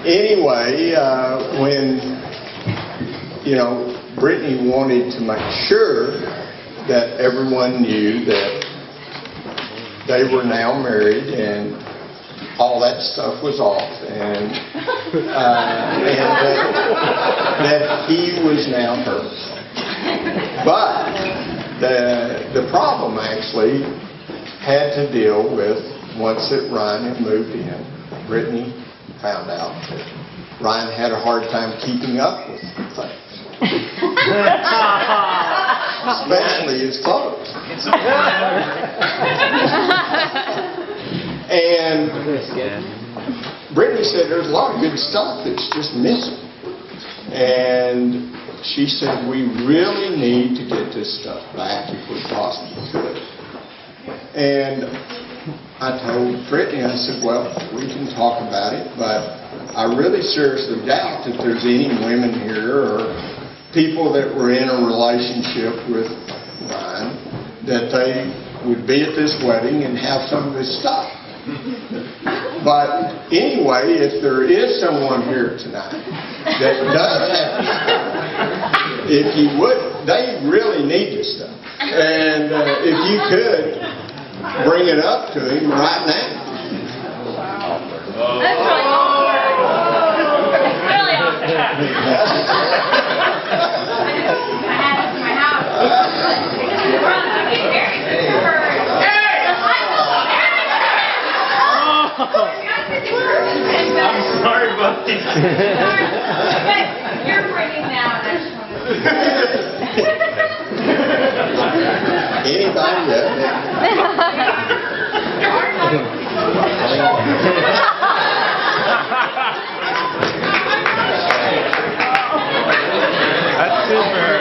Anyway, when, you know, Brittany wanted to make sure that everyone knew that they were now married and all that stuff was off, and that he was now hers. But the problem actually had to deal with once that Ryan had moved in. Brittany found out that Ryan had a hard time keeping up with things, especially his clothes. And Brittany said there's a lot of good stuff that's just missing. And she said, we really need to get this stuff back if we possibly could. And I told Brittany, I said, well, we can talk about it, but I really seriously doubt that there's any women here or people that were in a relationship with Ryan that they would be at this wedding and have some of this stuff. But anyway, if there is someone here tonight that does have this stuff, if you would, they really need this stuff. And if you could, bring it up to him right now. Wow. That's really awesome. Really awesome. I had it in my house. I'm sorry, buddy. But you're bringing now. Anybody else? That's super.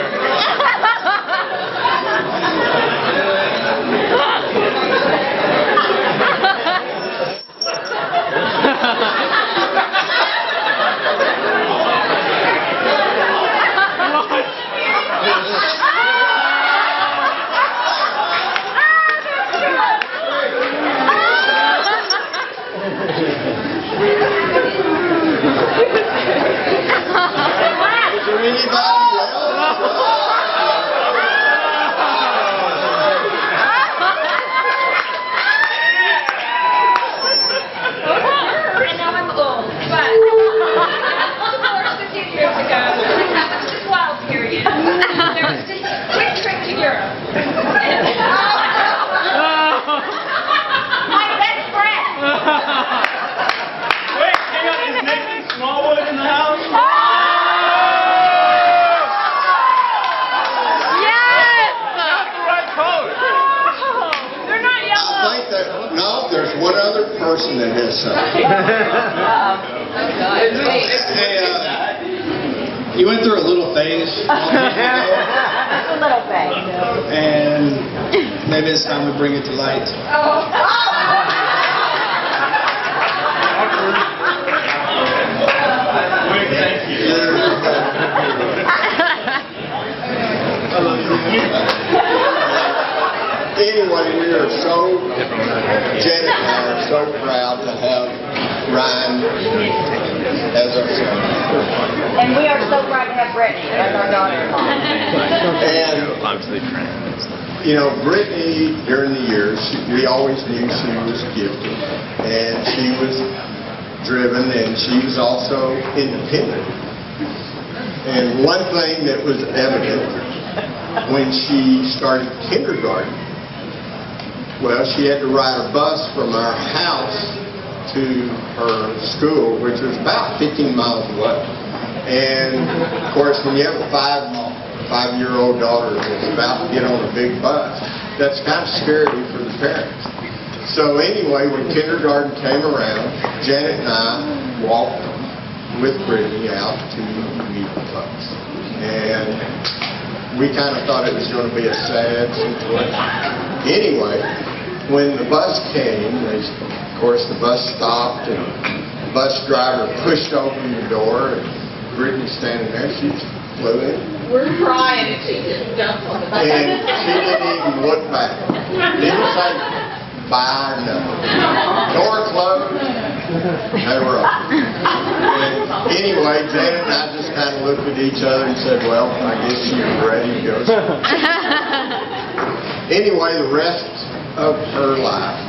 Person that has something. Hey, you went through a little phase. A little phase. And maybe it's time we bring it to light. Wick, thank you. Anyway, we are so, Janet and I are so proud to have Ryan as our son. And we are so proud to have Brittany as our daughter-in-law. And, you know, Brittany, during the years, we always knew she was gifted. And she was driven, and she was also independent. And one thing that was evident when she started kindergarten, well, she had to ride a bus from our house to her school, which was about 15 miles away. And, of course, when you have a five-year-old daughter that's about to get on a big bus, that's kind of scary for the parents. So anyway, when kindergarten came around, Janet and I walked with Brittany out to meet the bus. And we kind of thought it was going to be a sad situation. Anyway, when the bus came, of course the bus stopped and the bus driver pushed open the door and Brittany standing there, she flew in. We're crying and she just jumped on the bus. And she didn't even look back. Didn't say bye or nothing. Door closed, They were open. And anyway, Janet and I just kind of looked at each other and said, well, I guess she was ready to go. Anyway, the rest of her life,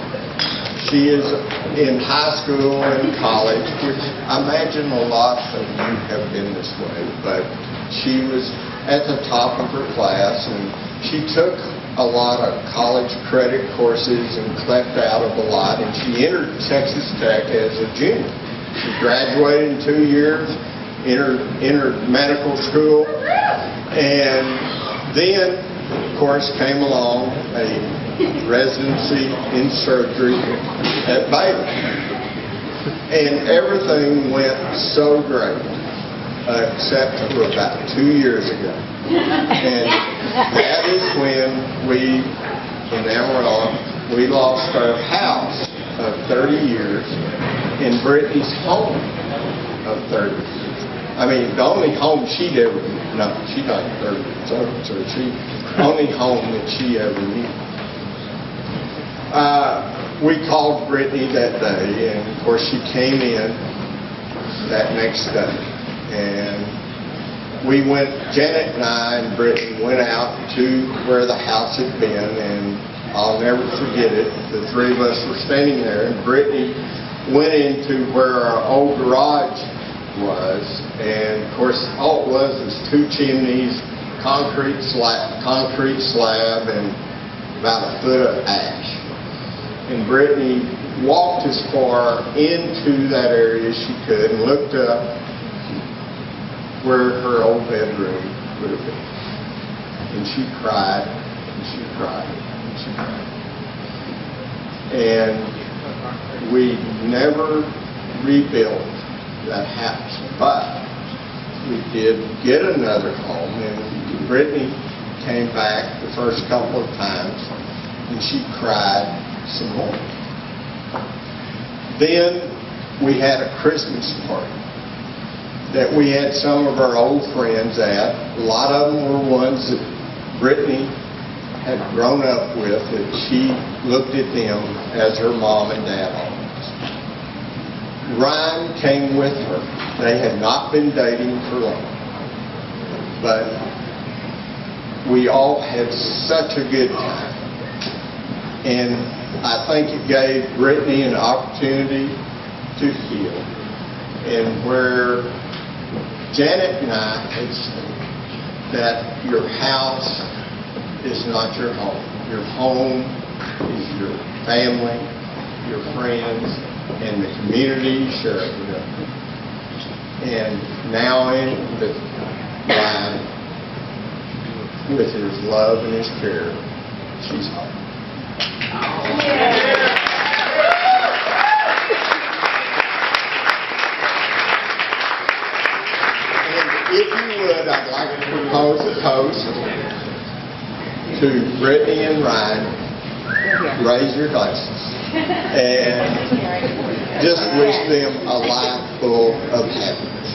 she is in high school and college, which I imagine a lot of you have been this way, but she was at the top of her class, and she took a lot of college credit courses and clept out of a lot, and she entered Texas Tech as a junior. She graduated in 2 years, entered medical school, and then, of course, came along a residency in surgery at Baylor. And everything went so great, except for about 2 years ago. And that is when we, in Amarillo, we lost our house of 30 years and Brittany's home of 30 years. I mean, the only home she'd ever, no, she's not 30 years old, so she, only home that she ever knew. We called Brittany that day, and of course she came in that next day. And we went, Janet and I and Brittany went out to where the house had been, and I'll never forget it. The three of us were standing there, and Brittany went into where our old garage was, and of course all it was 2 chimneys, concrete slab, and about a foot of ash. And Brittany walked as far into that area as she could and looked up where her old bedroom would have been. And she cried, and she cried, and she cried. And we never rebuilt that house, but we did get another home, and Brittany came back the first couple of times, and she cried some more. Then we had a Christmas party that we had some of our old friends at. A lot of them were ones that Brittany had grown up with, that she looked at them as her mom and dad always. Ryan came with her. They had not been dating for long, but we all had such a good time. And I think it gave Brittany an opportunity to heal. And where Janet and I had said that your house is not your home. Your home is your family, your friends, and the community you share it with. And now in the line, with his love and his care, she's home. And if you would, I'd like to propose a toast to Brittany and Ryan. Raise your glasses and just wish them a life full of happiness.